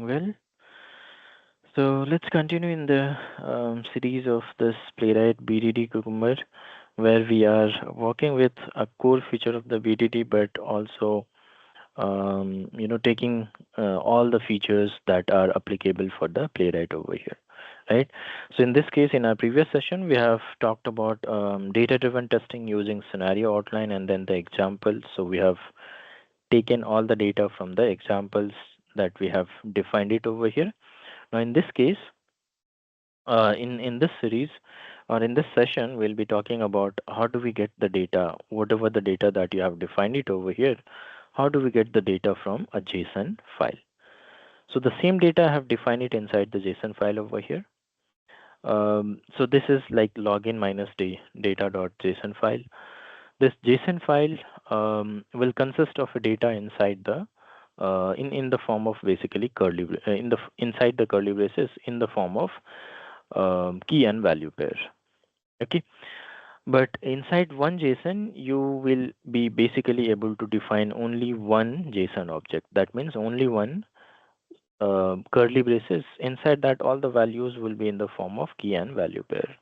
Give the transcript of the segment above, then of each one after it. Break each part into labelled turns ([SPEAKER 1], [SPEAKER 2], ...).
[SPEAKER 1] Well, so let's continue in the series of this Playwright BDD Cucumber, where we are working with a core feature of the BDD, but also taking all the features that are applicable for the Playwright over here, right? So in this case, in our previous session, we have talked about data-driven testing using scenario outline and then the examples. So we have taken all the data from the examples that we have defined it over here. Now, in this case, in this series or in this session, we'll be talking about how do we get the data, whatever the data that you have defined it over here, how do we get the data from a JSON file. So the same data I have defined it inside the JSON file over here. So this is like login minus data.json file. This JSON file will consist of a data inside the in the form of basically inside the curly braces in the form of key and value pair. Okay, but inside one JSON you will be basically able to define only one JSON object. That means only one curly braces. Inside that, all the values will be in the form of key and value pair,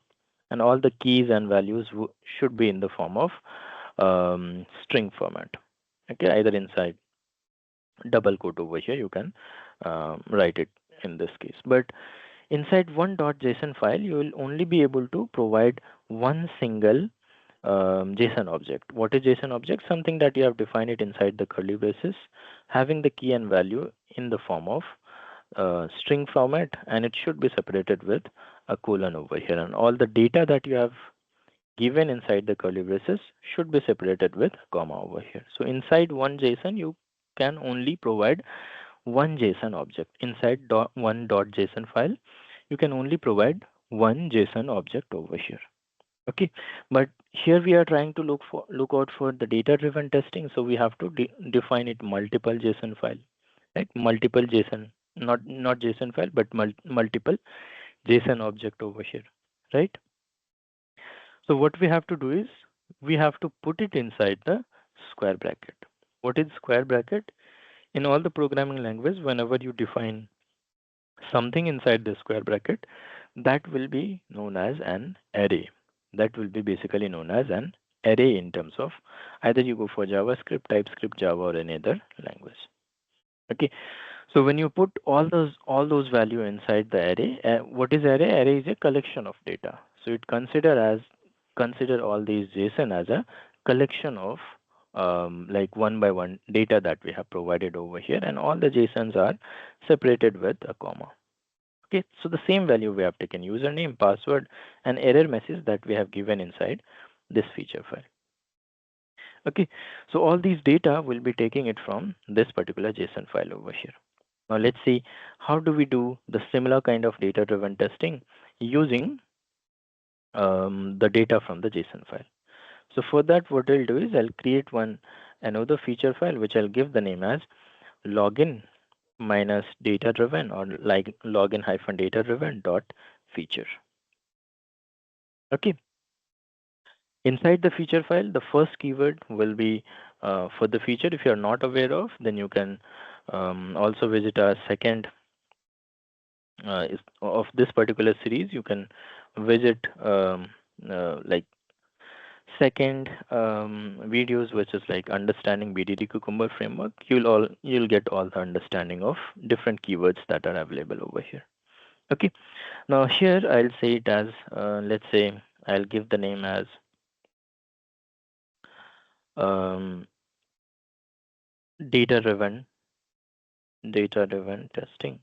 [SPEAKER 1] and all the keys and values should be in the form of string format. Okay, either inside double quote over here you can write it in this case, but inside one .json file you will only be able to provide one single JSON object. What is JSON object? Something that you have defined it inside the curly braces, having the key and value in the form of string format, and it should be separated with a colon over here, and all the data that you have given inside the curly braces should be separated with a comma over here. So inside one JSON you can only provide one JSON object. Inside one .json file you can only provide one JSON object over here. Okay, but here we are trying to look out for the data driven testing, so we have to define it multiple JSON file, right? Multiple JSON, not JSON file, but multiple JSON object over here, right? So what we have to do is we have to put it inside the square bracket. What is square bracket? In all the programming language, whenever you define something inside the square bracket, that will be known as an array. That will be basically known as an array in terms of either you go for JavaScript, TypeScript, Java, or any other language. Okay, so when you put all those value inside the array, what is array? Array is a collection of data. So it consider all these JSON as a collection of like one by one data that we have provided over here, and all the JSONs are separated with a comma. Okay, so the same value we have taken username, password, and error message that we have given inside this feature file. Okay, so all these data will be taking it from this particular JSON file over here. Now let's see how do we do the similar kind of data driven testing using the data from the JSON file. So for that, what I'll do is I'll create another feature file which I'll give the name as login minus data driven, or like login hyphen data driven dot feature. Okay, inside the feature file the first keyword will be for the feature. If you're not aware of, then you can also visit our second of this particular series. You can visit like second videos, which is like understanding BDD Cucumber framework. You'll get all the understanding of different keywords that are available over here. Okay, now here I'll say it as let's say I'll give the name as um, data driven testing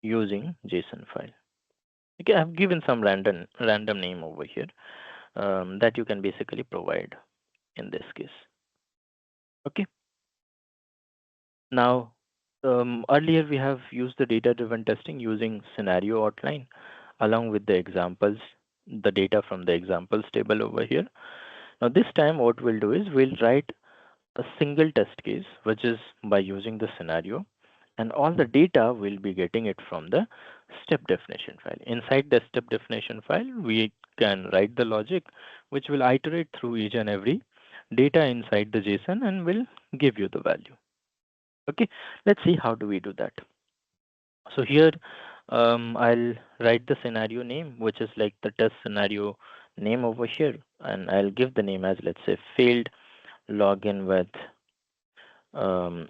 [SPEAKER 1] using JSON file. Okay, I've given some random name over here that you can basically provide in this case. Okay, now earlier we have used the data driven testing using scenario outline along with the examples, the data from the examples table over here. Now this time what we'll do is we'll write a single test case, which is by using the scenario, and all the data will be getting it from the step definition file. Inside the step definition file, we can write the logic which will iterate through each and every data inside the JSON and will give you the value. Okay, let's see how do we do that. So here I'll write the scenario name, which is like the test scenario name over here, and I'll give the name as, let's say, failed login with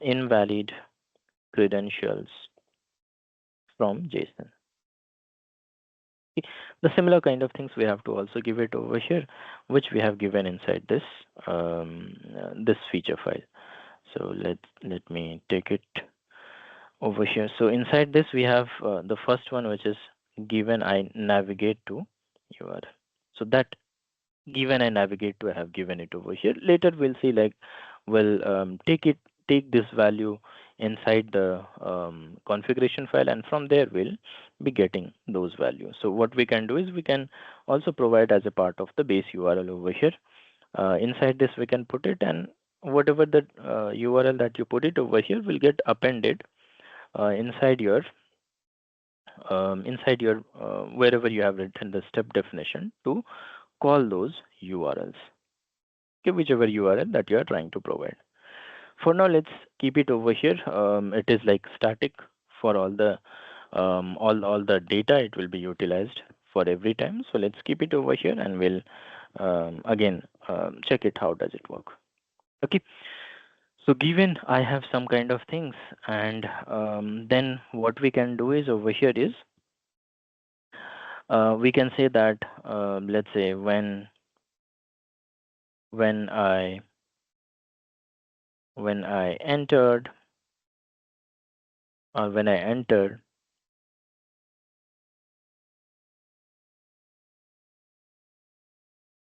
[SPEAKER 1] invalid credentials from JSON. The similar kind of things we have to also give it over here, which we have given inside this this feature file. So let me take it over here. So inside this we have the first one, which is given I navigate to URL. So that given I navigate to, I have given it over here. Later we'll see, like we'll take this value inside the configuration file, and from there we'll be getting those values. So what we can do is we can also provide as a part of the base URL over here. Inside this we can put it, and whatever the URL that you put it over here will get appended inside your wherever you have written the step definition to call those URLs. Okay, whichever URL that you are trying to provide. For now, let's keep it over here. It is like static for all the data. It will be utilized for every time. So let's keep it over here, and we'll again check it. How does it work? Okay. So given I have some kind of things, and then what we can do is over here is we can say that let's say when I when I entered or when I enter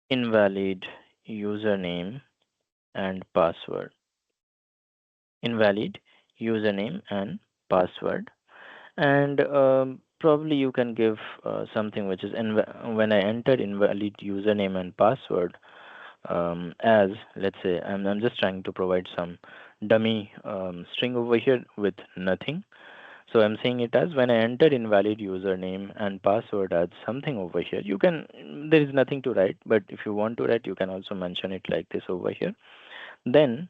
[SPEAKER 1] invalid username and password, invalid username and password, and probably you can give something which is when I entered invalid username and password, as let's say I'm just trying to provide some dummy string over here with nothing. So I'm saying it as when I enter invalid username and password as something over here. You can, there is nothing to write, but if you want to write, you can also mention it like this over here. Then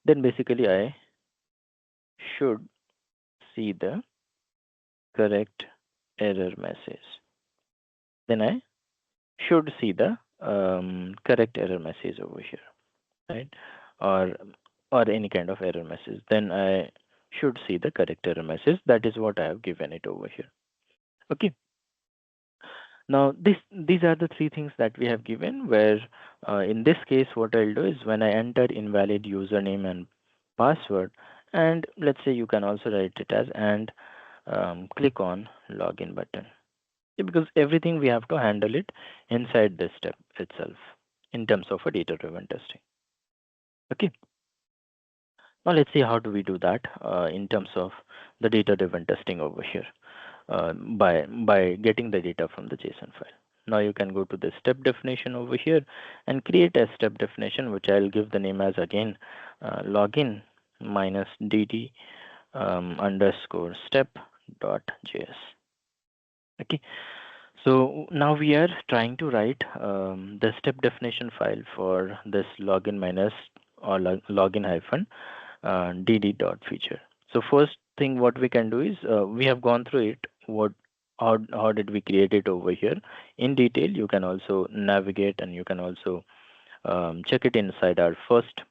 [SPEAKER 1] basically I should see the correct error message. Then I should see the correct error message over here, right? Or any kind of error message. Then I should see the correct error message. That is what I have given it over here. Okay. Now, these are the three things that we have given, where in this case, what I'll do is when I enter invalid username and password, and let's say you can also write it as and click on login button. Yeah, because everything we have to handle it inside this step itself in terms of a data-driven testing. Okay. Now let's see how do we do that in terms of the data-driven testing over here. By getting the data from the JSON file. Now you can go to the step definition over here and create a step definition, which I'll give the name as again login minus dd underscore step dot js. Okay. So now we are trying to write the step definition file for this login minus or login hyphen dd dot feature. So first thing what we can do is we have gone through it. How did we create it over here in detail? You can also navigate, and you can also check it inside our first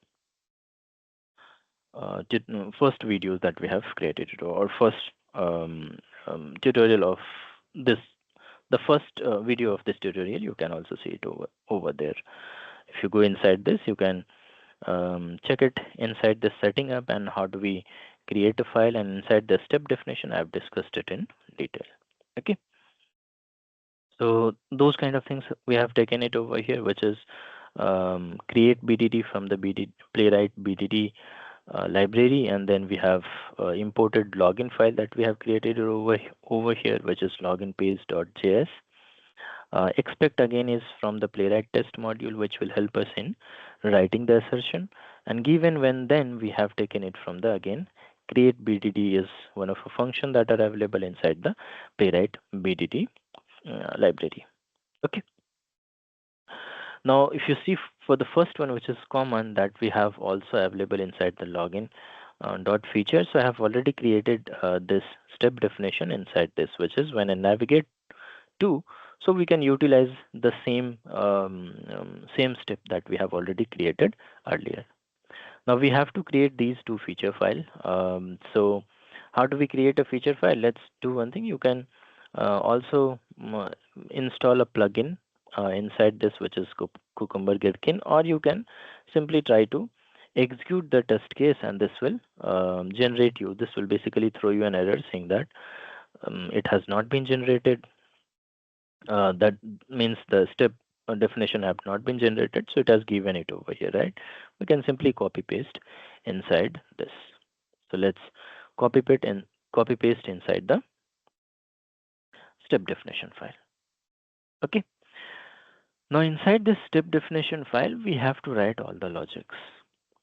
[SPEAKER 1] videos that we have created, or first tutorial of this. The first video of this tutorial, you can also see it over there. If you go inside this, you can check it inside the setting up and how do we create a file, and inside the step definition I've discussed it in detail. Okay, so those kind of things we have taken it over here, which is create BDD from the Playwright BDD library, and then we have imported login file that we have created over here, which is loginpage.js. Expect again is from the Playwright test module, which will help us in writing the assertion. And given when then we have taken it from the again create BDD is one of a function that are available inside the Playwright BDD library. Okay. Now, if you see for the first one, which is common, that we have also available inside the login dot feature. So I have already created this step definition inside this, which is when I navigate to, so we can utilize the same step that we have already created earlier. Now we have to create these two feature file. So how do we create a feature file? Let's do one thing. You can also install a plugin inside this, which is Cucumber Gherkin, or you can simply try to execute the test case, and this will generate you. This will basically throw you an error saying that it has not been generated. That means the step definition have not been generated, so it has given it over here, right? We can simply copy paste inside this. So let's copy paste and copy paste inside the step definition file. Okay. Now inside this step definition file, we have to write all the logics.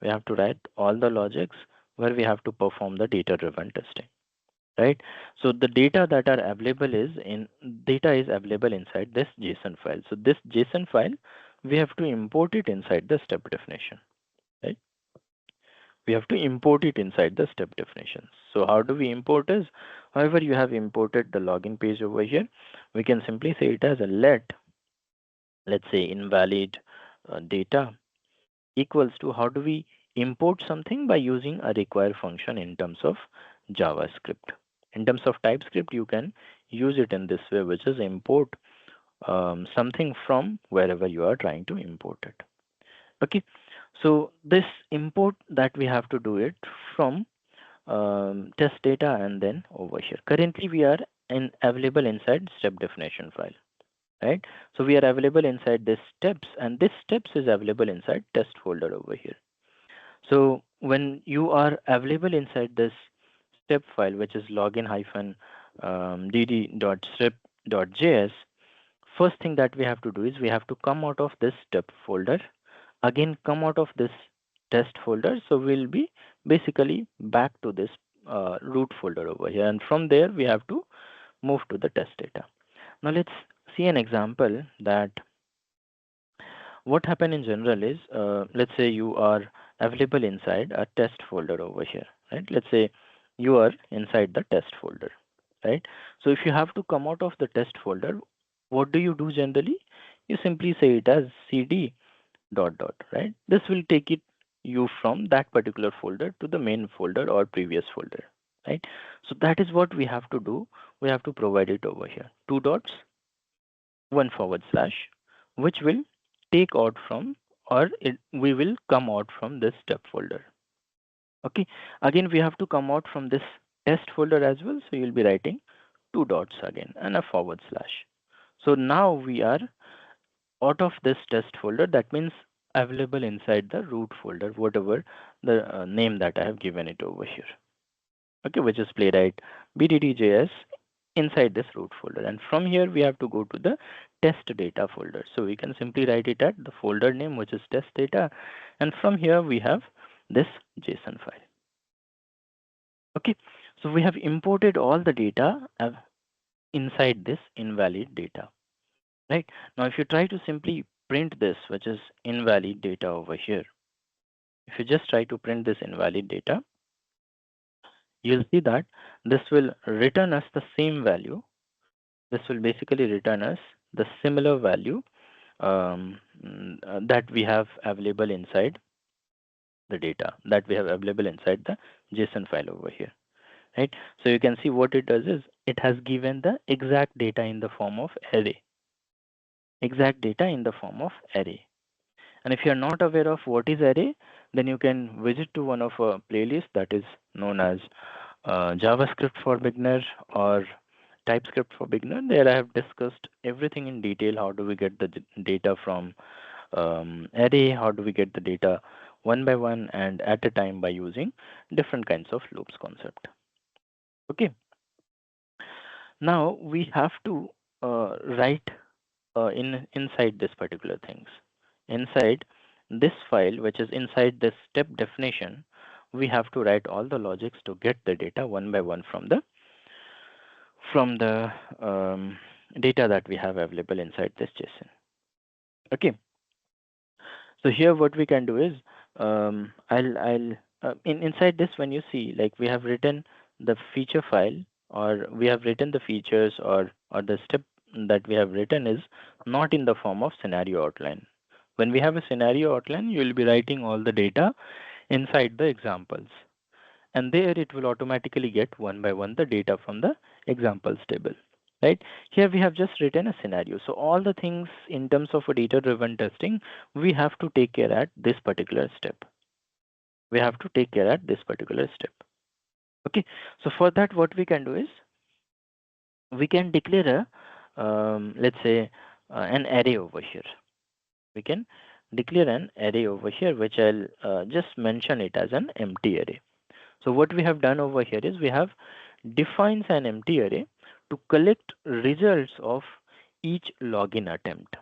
[SPEAKER 1] We have to write all the logics where we have to perform the data driven testing, right? So the data that are available is in data is available inside this JSON file. So this JSON file, we have to import it inside the step definition, right? We have to import it inside the step definition. So how do we import is, however you have imported the login page over here, we can simply say it as a let's say invalid data equals to, how do we import something? By using a require function in terms of JavaScript. In terms of TypeScript, you can use it in this way, which is import something from wherever you are trying to import it. Okay, so this import that we have to do it from test data and then over here. Currently, we are available inside step definition file, right? So we are available inside this steps, and this steps is available inside test folder over here. So when you are available inside this step file, which is login hyphen dd.step.js, first thing that we have to do is we have to come out of this step folder, again come out of this test folder. So we'll be basically back to this root folder over here, and from there we have to move to the test data. Now let's see an example that what happen in general is, let's say you are available inside a test folder over here, right? Let's say you are inside the test folder, right? So if you have to come out of the test folder, what do you do generally? You simply say it as cd dot dot, right? This will take it you from that particular folder to the main folder or previous folder, right? So that is what we have to do. We have to provide it over here, two dots, one forward slash, which will take out from, or we will come out from this step folder. Okay, again we have to come out from this test folder as well, so you'll be writing two dots again and a forward slash. So now we are out of this test folder. That means available inside the root folder, whatever the name that I have given it over here, okay, which is Playwright BDD.js inside this root folder. And from here we have to go to the test data folder. So we can simply write it at the folder name, which is test data, and from here we have this JSON file. Okay, so we have imported all the data inside this invalid data, right? Now if you try to simply print this, which is invalid data over here, if you just try to print this invalid data, you'll see that this will return us the same value. This will basically return us the similar value that we have available inside the data, that we have available inside the JSON file over here, right? So you can see what it does is it has given the exact data in the form of array, exact data in the form of array. And if you're not aware of what is array, then you can visit to one of our playlists that is known as JavaScript for beginner or TypeScript for beginner. There I have discussed everything in detail. How do we get the data from array? How do we get the data one by one and at a time by using different kinds of loops concept. Okay. Now we have to write inside this particular things. Inside this file, which is inside this step definition, we have to write all the logics to get the data one by one from the data that we have available inside this JSON. Okay. So here what we can do is I'll inside this, when you see, like, we have written the feature file, or we have written the features, or the step that we have written is not in the form of scenario outline. When we have a scenario outline, you will be writing all the data inside the examples, and there it will automatically get one by one the data from the examples table, right? Here we have just written a scenario, so all the things in terms of a data driven testing, we have to take care at this particular step. We have to take care at this particular step. Okay, so for that, what we can do is we can declare a let's say an array over here. We can declare an array over here, which I'll just mention it as an empty array. So what we have done over here is we have defined an empty array to collect results of each login attempt.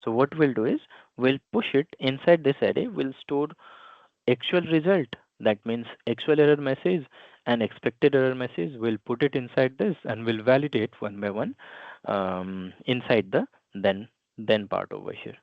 [SPEAKER 1] So what we'll do is we'll push it inside this array. We'll store actual result, that means actual error message and expected error message. We'll put it inside this and we'll validate one by one inside the then part over here.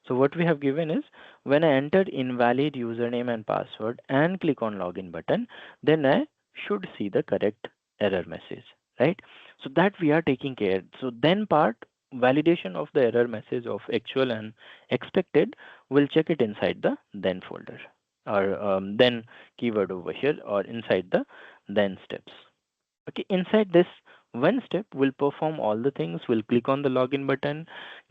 [SPEAKER 1] So what we have given is when I enter invalid username and password and click on login button, then I should see the correct error message, right? So that we are taking care. So then part validation of the error message of actual and expected, we'll check it inside the then folder, or then keyword over here, or inside the then steps. Okay, inside this one step, we'll perform all the things. We'll click on the login button,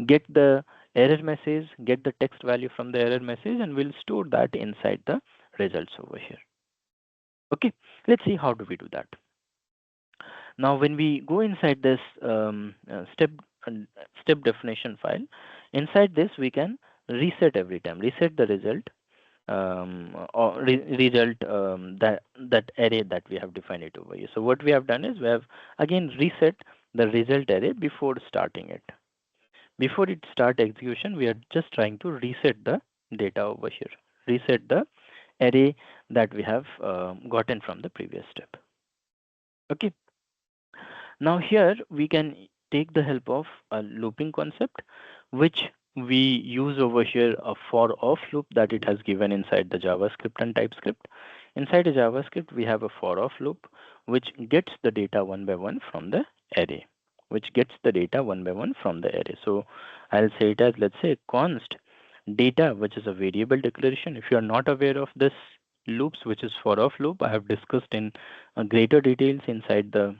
[SPEAKER 1] get the error message, get the text value from the error message, and we'll store that inside the results over here. Okay, let's see how do we do that. Now, when we go inside this uh, step definition file, inside this we can reset every time, reset the result, or result, that array that we have defined it over here. So what we have done is we have again reset the result array before starting it. Before it start execution, we are just trying to reset the data over here, reset the array that we have gotten from the previous step. Okay. Now here we can take the help of a looping concept, which we use over here, a for off loop that it has given inside the JavaScript and TypeScript. Inside the JavaScript, we have a for off loop, which gets the data one by one from the array, which gets the data one by one from the array. So I'll say it as, let's say, const data, which is a variable declaration. If you are not aware of this loops, which is for off loop, I have discussed in greater details inside the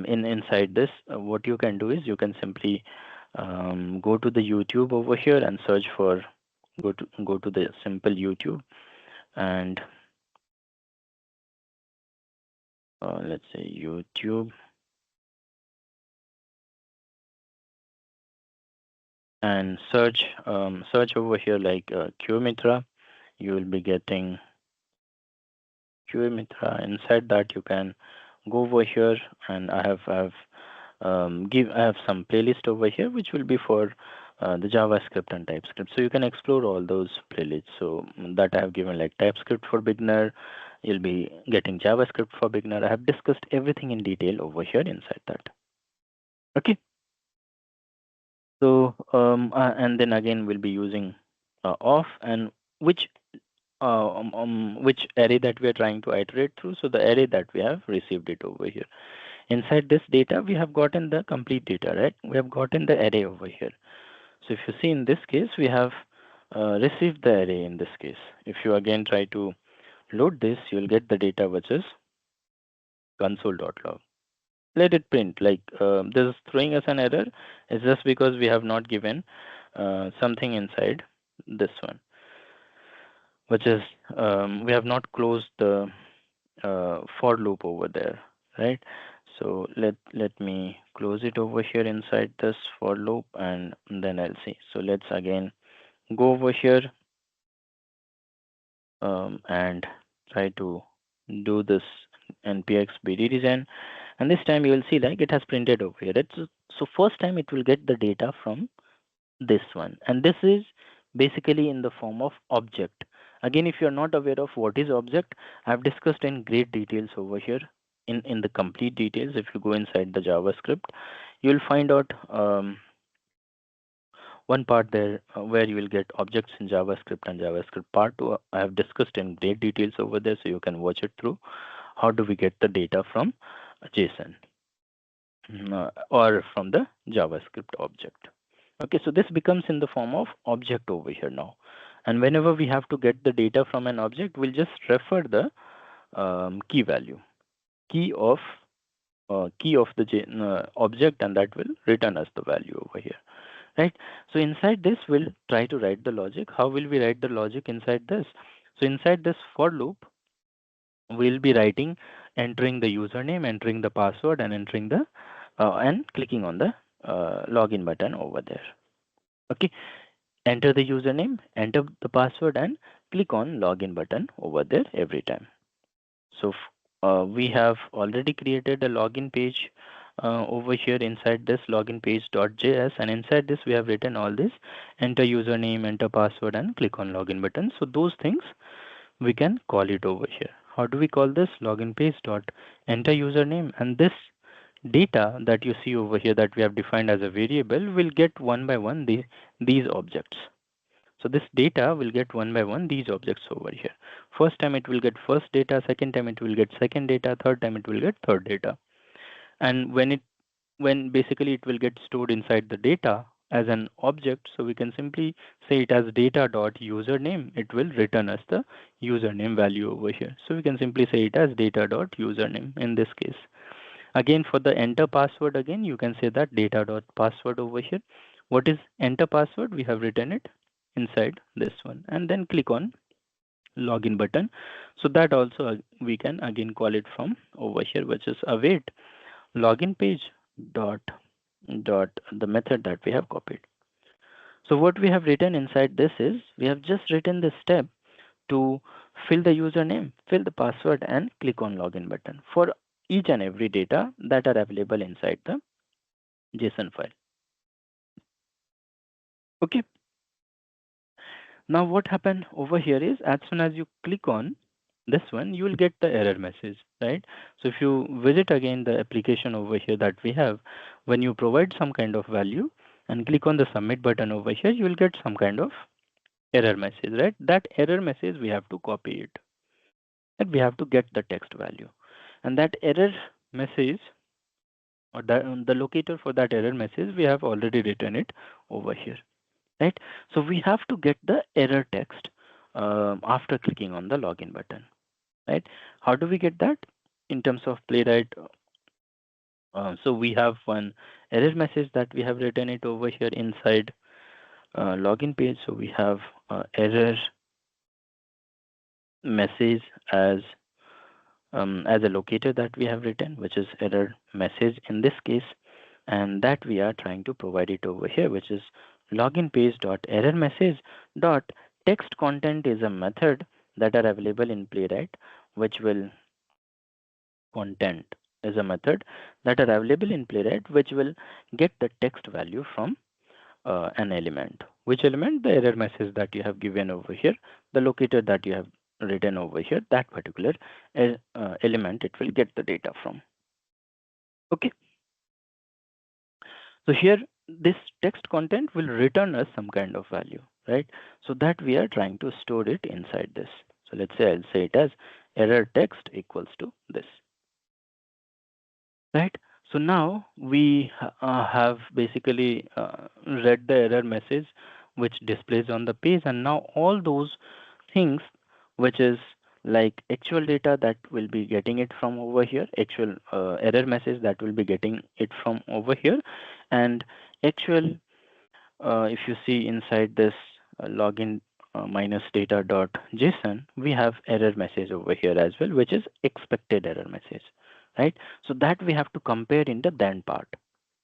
[SPEAKER 1] inside this. What you can do is you can simply go to the YouTube over here and search for, go to the simple YouTube, and let's say YouTube, and search over here like QMitra. You will be getting QMitra. Inside that, you can go over here, and I have some playlist over here which will be for the JavaScript and TypeScript. So you can explore all those playlists. So that I have given, like TypeScript for beginner, you'll be getting JavaScript for beginner. I have discussed everything in detail over here inside that. Okay. So and then again we'll be using off, and which array that we are trying to iterate through. So the array that we have received it over here. Inside this data, we have gotten the complete data, right? We have gotten the array over here. So if you see in this case, we have received the array in this case. If you again try to load this, you'll get the data which is console.log. Let it print, like this is throwing us an error. It's just because we have not given something inside this one, which is we have not closed the for loop over there, right? So let me close it over here inside this for loop, and then I'll see. So let's again go over here and try to do this npx BDD design, and this time you will see like it has printed over here. So first time it will get the data from this one, and this is basically in the form of object. Again, if you're not aware of what is object, I've discussed in great details over here in the complete details. If you go inside the JavaScript, you'll find out one part there where you will get objects in JavaScript and JavaScript part 2 I have discussed in great details over there, so you can watch it through. How do we get the data from JSON or from the JavaScript object? Okay, so this becomes in the form of object over here now. And whenever we have to get the data from an object, we'll just refer the key value, key of the object, and that will return us the value over here, right? So inside this, we'll try to write the logic. How will we write the logic inside this? So inside this for loop, we'll be writing, entering the username, entering the password, and entering the and clicking on the login button over there. Okay, enter the username, enter the password, and click on login button over there every time. So we have already created a login page over here inside this login page.js, and inside this we have written all this: enter username, enter password, and click on login button. So those things we can call it over here. How do we call this? Login page dot enter username, and this data that you see over here that we have defined as a variable will get one by one these objects. So this data will get one by one these objects over here. First time it will get first data, second time it will get second data, third time it will get third data. And when basically it will get stored inside the data as an object, so we can simply say it as data dot username. It will return us the username value over here. So we can simply say it as data dot username in this case. Again, for the enter password, again you can say that data dot password over here. What is enter password? We have written it inside this one, and then click on login button. So that also we can again call it from over here, which is await login page dot the method that we have copied. So what we have written inside this is we have just written this step to fill the username, fill the password, and click on login button for each and every data that are available inside the JSON file. Okay. Now what happened over here is as soon as you click on this one, you will get the error message, right? So if you visit again the application over here that we have, when you provide some kind of value and click on the submit button over here, you will get some kind of error message, right? That error message we have to copy it, and we have to get the text value, and that error message or the locator for that error message we have already written it over here, right? So we have to get the error text after clicking on the login button, right? How do we get that in terms of Playwright? So we have one error message that we have written it over here inside login page. So we have error message as a locator that we have written, which is error message in this case, and that we are trying to provide it over here, which is login page dot error message dot text content is a method that are available in Playwright, which will content is a method that are available in Playwright, which will get the text value from an element. Which element? The error message that you have given over here, the locator that you have written over here, that particular element it will get the data from. Okay. So here this text content will return us some kind of value, right? So that we are trying to store it inside this. So let's say I'll say it as error text equals to this, right? So now we have basically read the error message which displays on the page, and now all those things which is like actual data that will be getting it from over here, actual error message that will be getting it from over here, and actual if you see inside this login minus data dot JSON, we have error message over here as well, which is expected error message, right? So that we have to compare in the then part,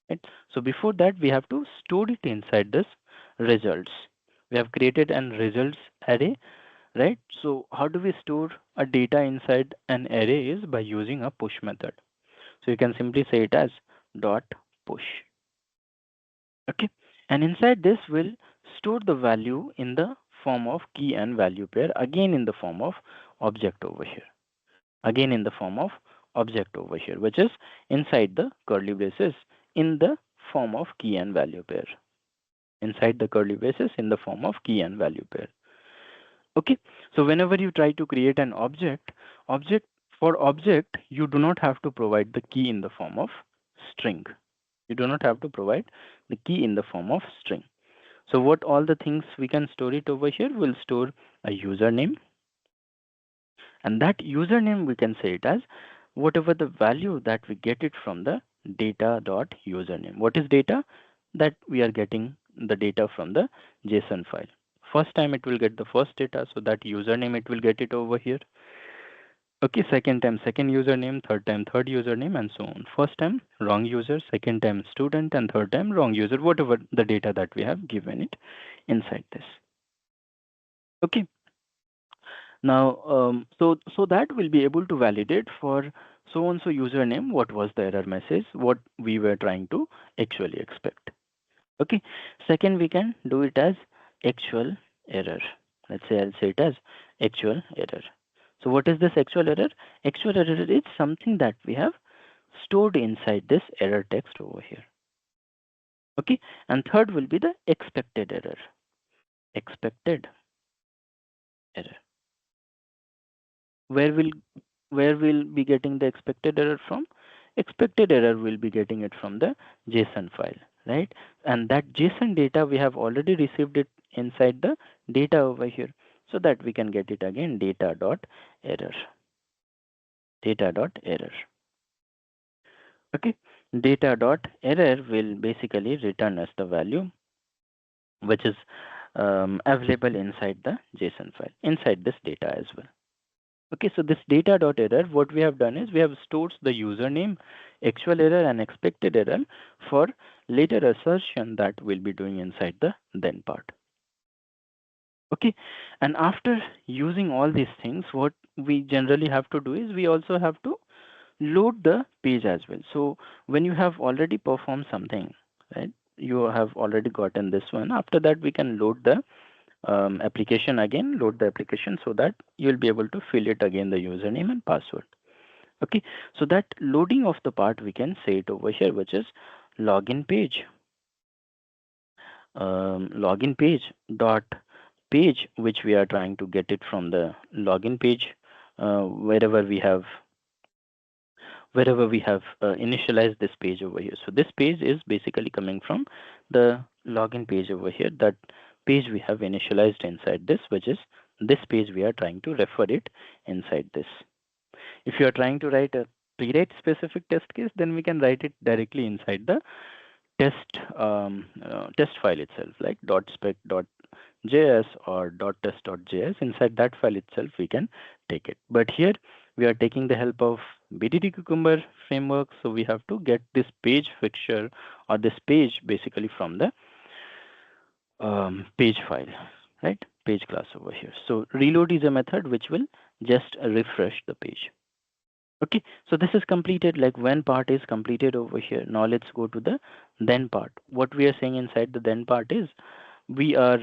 [SPEAKER 1] right? So before that, we have to store it inside this results. We have created an results array, right? So how do we store a data inside an array is by using a push method. So you can simply say it as dot push. Okay, and inside this will store the value in the form of key and value pair, again in the form of object over here, again in the form of object over here, which is inside the curly braces in the form of key and value pair. inside the curly braces in the form of key and value pair. Okay, so whenever you try to create an object, you do not have to provide the key in the form of string. You do not have to provide the key in the form of string. So what all the things we can store it over here, will store a username, and that username we can say it as whatever the value that we get it from the data dot username. What is data? That we are getting the data from the JSON file. First time it will get the first data, so that username it will get it over here. Okay, second time second username, third time third username, and so on. First time wrong user, second time student, and third time wrong user, whatever the data that we have given it inside this. Okay, now so that will be able to validate for so and so username what was the error message, what we were trying to actually expect. Okay, second we can do it as actual error. Let's say I'll say it as actual error. So what is this actual error? Actual error is something that we have stored inside this error text over here. Okay, and third will be the expected error. Expected error. Where we'll be getting the expected error from? Expected error will be getting it from the JSON file, right? And that JSON data we have already received it inside the data over here, so that we can get it again data dot error. Data dot error. Okay, data dot error will basically return us the value which is available inside the JSON file, inside this data as well. Okay, so this data dot error, what we have done is we have stored the username, actual error, and expected error for later assertion that we'll be doing inside the then part. Okay, and after using all these things, what we generally have to do is we also have to load the page as well. So when you have already performed something, right, you have already gotten this one. After that, we can load the application again, load the application, so that you'll be able to fill it again the username and password. Okay, so that loading of the part we can say it over here, which is login page. Login page dot page, which we are trying to get it from the login page, wherever we have initialized this page over here. So this page is basically coming from the login page over here. That page we have initialized inside this, which is this page we are trying to refer it inside this. If you are trying to write a Playwright specific test case, then we can write it directly inside the test file itself, like .spec.js or .test.js. Inside that file itself, we can take it. But here we are taking the help of BDD Cucumber framework, so we have to get this page fixture or this page basically from the page file, right? Page class over here. So reload is a method which will just refresh the page. Okay, so this is completed, like when part is completed over here. Now let's go to the then part. What we are saying inside the then part is we are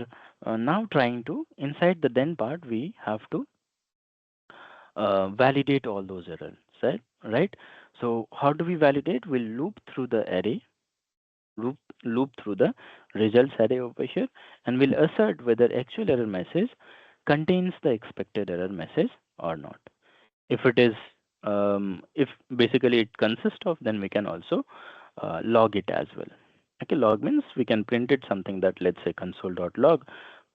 [SPEAKER 1] now trying to, inside the then part, we have to validate all those errors, right? So how do we validate? We'll loop through the array, loop through the results array over here, and we'll assert whether actual error message contains the expected error message or not. If it is, if basically it consists of, then we can also log it as well. Okay, log means we can print it something that, let's say, console.log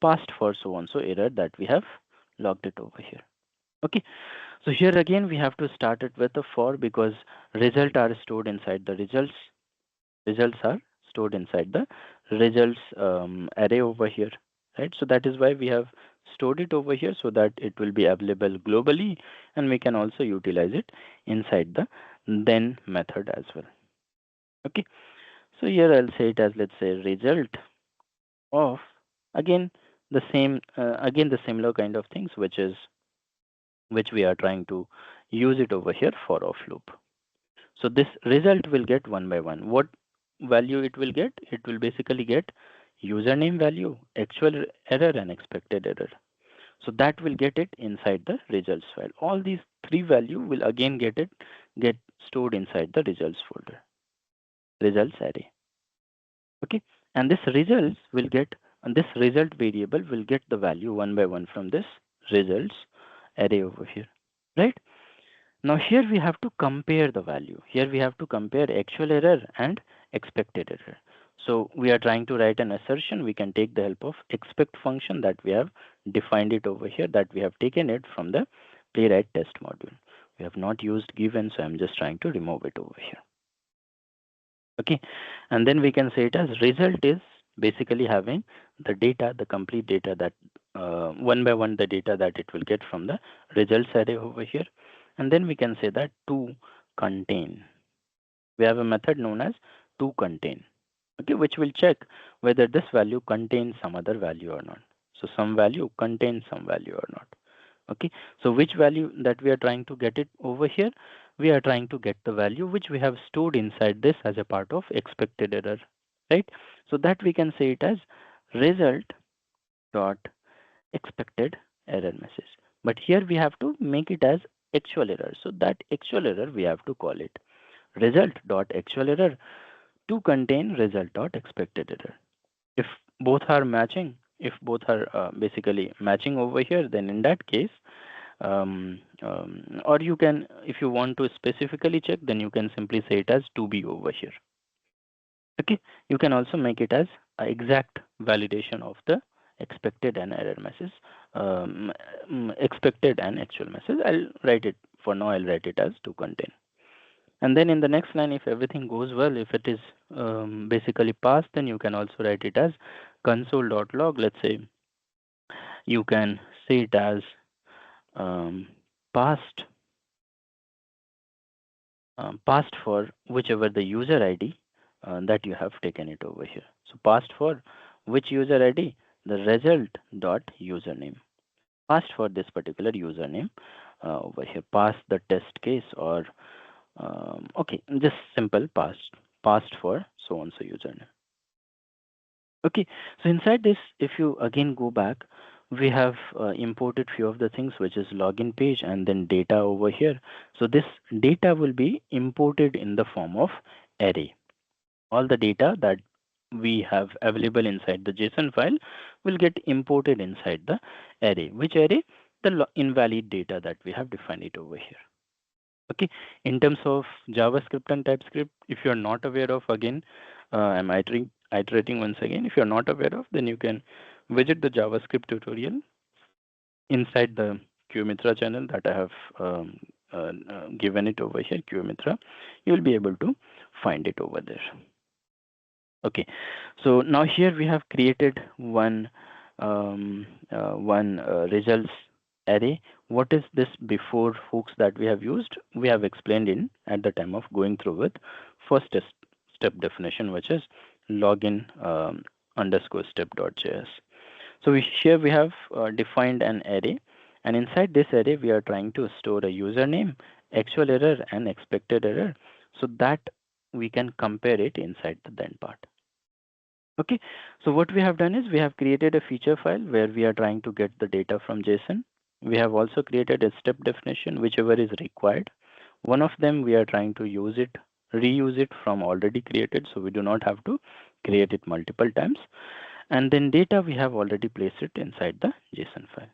[SPEAKER 1] passed for so and so error that we have logged it over here. Okay, so here again we have to start it with a for, because results are stored inside the results. Results are stored inside the results array over here, right? So that is why we have stored it over here, so that it will be available globally, and we can also utilize it inside the then method as well. Okay, so here I'll say it as, let's say, result of, again the same, again the similar kind of things, which we are trying to use it over here for off loop. So this result will get one by one. What value it will get? It will basically get username value, actual error, and expected error. So that will get it inside the results file. All these three value will again get stored inside the results folder, results array. Okay, and this result variable will get the value one by one from this results array over here, right? Now here we have to compare the value. Here we have to compare actual error and expected error. So we are trying to write an assertion. We can take the help of expect function that we have defined it over here, that we have taken it from the playwright test module. We have not used given, so I'm just trying to remove it over here. Okay, and then we can say it as result is basically having the data, the complete data that one by one the data that it will get from the results array over here. And then we can say that to contain. We have a method known as to contain, okay, which will check whether this value contains some other value or not. So some value contains some value or not. Okay, so which value that we are trying to get it over here? We are trying to get the value which we have stored inside this as a part of expected error, right? So that we can say it as result dot expected error message. But here we have to make it as actual error. So that actual error we have to call it result dot actual error to contain result dot expected error. If both are matching, if both are basically matching over here, then in that case, or you can, if you want to specifically check, then you can simply say it as to be over here. Okay, you can also make it as exact validation of the expected and error message, expected and actual message. I'll write it for now. I'll write it as to contain. And then in the next line, if everything goes well, if it is basically passed, then you can also write it as console.log. Let's say you can say it as passed passed for whichever the user ID that you have taken it over here. So passed for which user ID? The result dot username. Passed for this particular username over here. Pass the test case or okay, just simple passed for so and so username. Okay, so inside this, if you again go back, we have imported few of the things, which is login page and then data over here. So this data will be imported in the form of array. All the data that we have available inside the JSON file will get imported inside the array. Which array? The invalid data that we have defined it over here. Okay, in terms of JavaScript and TypeScript, if you're not aware of, again, I'm iterating once again. If you're not aware of, then you can visit the JavaScript tutorial inside the QMitra channel that I have given it over here, QMitra. You'll be able to find it over there. Okay, so now here we have created one results array. What is this before hooks that we have used? We have explained in at the time of going through with first step definition, which is login underscore step.js. So here we have defined an array, and inside this array we are trying to store a username, actual error, and expected error, so that we can compare it inside the then part. Okay, so what we have done is we have created a feature file where we are trying to get the data from JSON. We have also created a step definition, whichever is required. One of them we are trying to reuse it from already created, so we do not have to create it multiple times. And then data, we have already placed it inside the JSON file.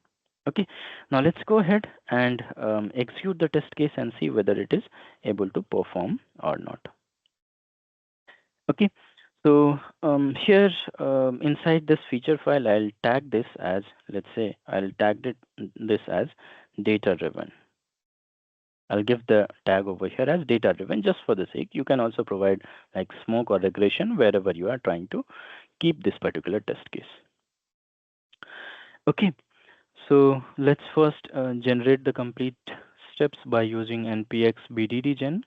[SPEAKER 1] Okay, now let's go ahead and execute the test case and see whether it is able to perform or not. Okay, so here inside this feature file, I'll tag this as, let's say, I'll tag this as data driven. I'll give the tag over here as data driven just for the sake. You can also provide like smoke or regression wherever you are trying to keep this particular test case. Okay, so let's first generate the complete steps by using npx BDD gen.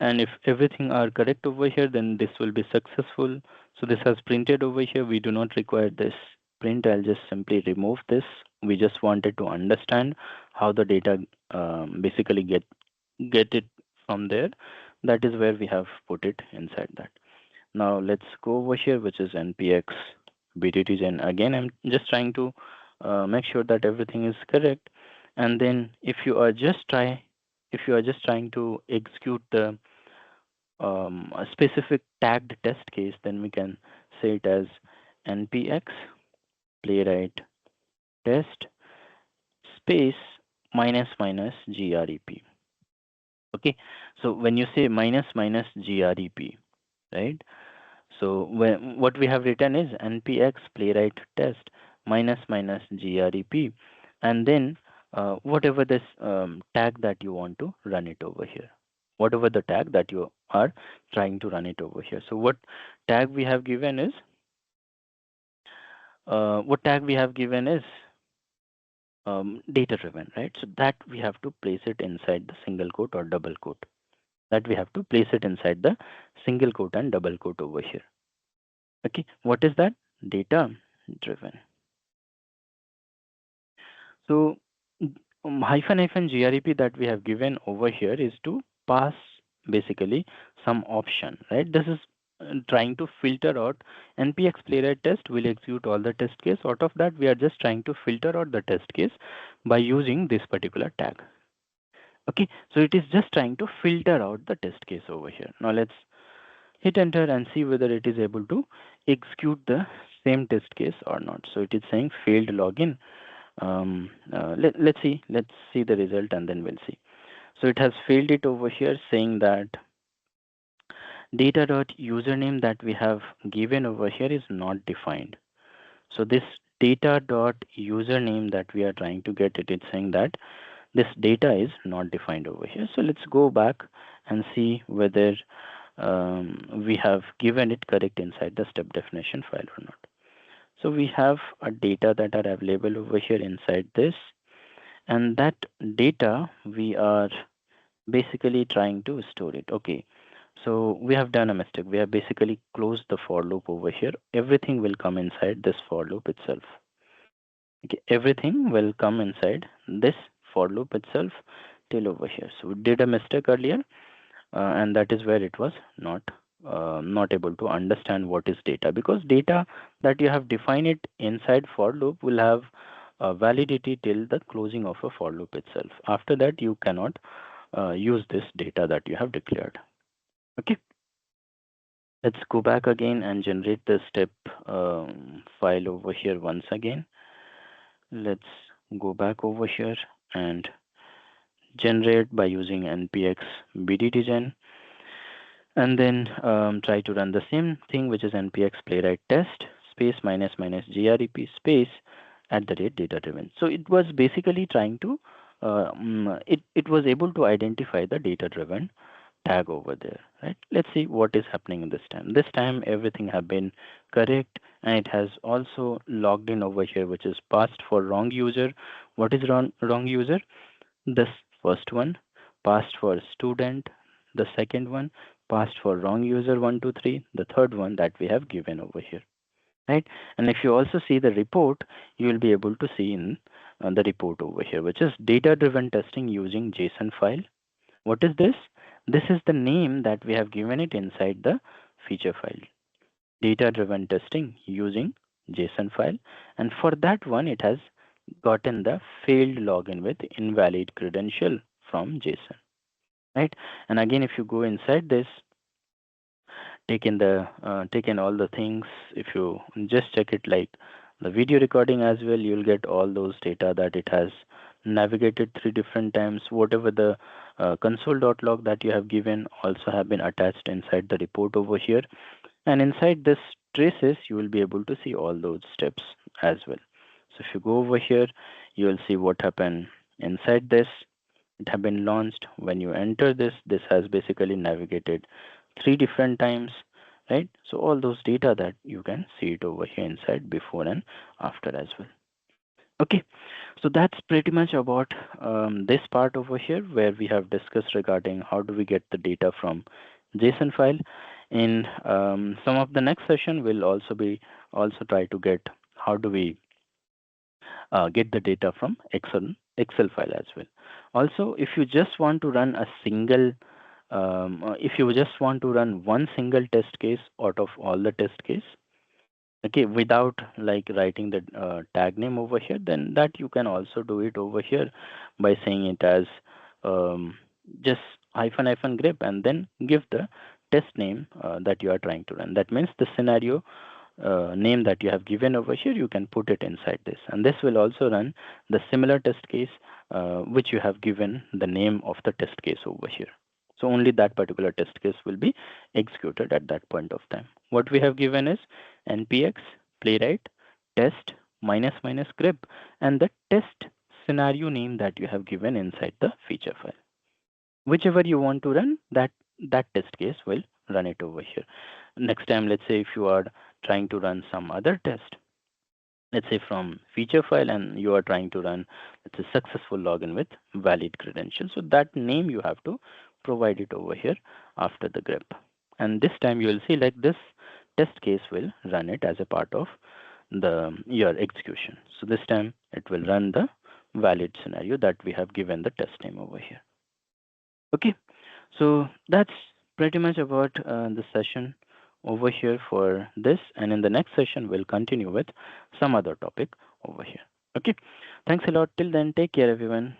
[SPEAKER 1] And if everything are correct over here, then this will be successful. So this has printed over here. We do not require this print. I'll just simply remove this. We just wanted to understand how the data basically get it from there. That is where we have put it inside that. Now let's go over here, which is npx BDD gen. Again, I'm just trying to make sure that everything is correct. And then if you are just trying to execute the a specific tagged test case, then we can say it as npx playwright test space minus minus grep. Okay, so when you say minus minus grep, right? So what we have written is npx playwright test minus minus grep, and then whatever this tag that you want to run it over here, whatever the tag that you are trying to run it over here. So tag we have given is what tag we have given is data driven, right? So that we have to place it inside the single quote or double quote. That we have to place it inside the single quote and double quote over here. Okay, what is that? Data driven. So hyphen hyphen grep that we have given over here is to pass basically some option, right? This is trying to filter out. npx playwright test will execute all the test case. Out of that, we are just trying to filter out the test case by using this particular tag. Okay, so it is just trying to filter out the test case over here. Now let's hit enter and see whether it is able to execute the same test case or not. So it is saying failed login. Let's see the result and then we'll see. So it has failed it over here, saying that data.username that we have given over here is not defined. So this data.username that we are trying to get, it is saying that this data is not defined over here. So let's go back and see whether we have given it correct inside the step definition file or not. So we have a data that are available over here inside this, and that data we are basically trying to store it. Okay, so we have done a mistake. We have basically closed the for loop over here. Everything will come inside this for loop itself. Okay, everything will come inside this for loop itself till over here. So we did a mistake earlier, and that is where it was not able to understand what is data, because data that you have defined it inside for loop will have validity till the closing of a for loop itself. After that, you cannot use this data that you have declared. Okay, let's go back again and generate the step file over here once again. Let's go back over here and generate by using npx BDD gen, and then try to run the same thing, which is npx playwright test space minus minus grep space @ data driven. So it was basically trying to it was able to identify the data driven tag over there, right? Let's see what is happening this time. This time everything have been correct, and it has also logged in over here, which is passed for wrong user. What is wrong user? This first one passed for student, the second one passed for wrong user 123, the third one that we have given over here, right? And if you also see the report, you will be able to see in the report over here, which is data driven testing using JSON file. What is this? This is the name that we have given it inside the feature file, data driven testing using JSON file. And for that one, it has gotten the failed login with invalid credential from JSON, right? And again, if you go inside this, taken all the things, if you just check it like the video recording as well, you'll get all those data that it has navigated 3 different times. Whatever the console.log that you have given also have been attached inside the report over here, and inside this traces you will be able to see all those steps as well. So if you go over here, you will see what happened inside this. It have been launched. When you enter this has basically navigated 3 different times, right? So all those data that you can see it over here inside before and after as well. Okay, so that's pretty much about this part over here, where we have discussed regarding how do we get the data from JSON file. In some of the next session, we'll also try to get how do we get the data from Excel file as well. Also, if you just want to run a single if you just want to run one single test case out of all the test case, okay, without like writing the tag name over here, then that you can also do it over here by saying it as just hyphen grep and then give the test name that you are trying to run. That means the scenario name that you have given over here, you can put it inside this, and this will also run the similar test case which you have given the name of the test case over here. So only that particular test case will be executed at that point of time. What we have given is npx playwright test minus minus grep and the test scenario name that you have given inside the feature file. Whichever you want to run, that test case will run it over here. Next time, let's say if you are trying to run some other test, let's say from feature file, and you are trying to run, let's say, successful login with valid credentials, so that name you have to provide it over here after the grep. And this time you will see like this test case will run it as a part of your execution. So this time it will run the valid scenario that we have given the test name over here. Okay, so that's pretty much about the session over here for this, and in the next session we'll continue with some other topic over here. Okay, thanks a lot. Till then, take care everyone.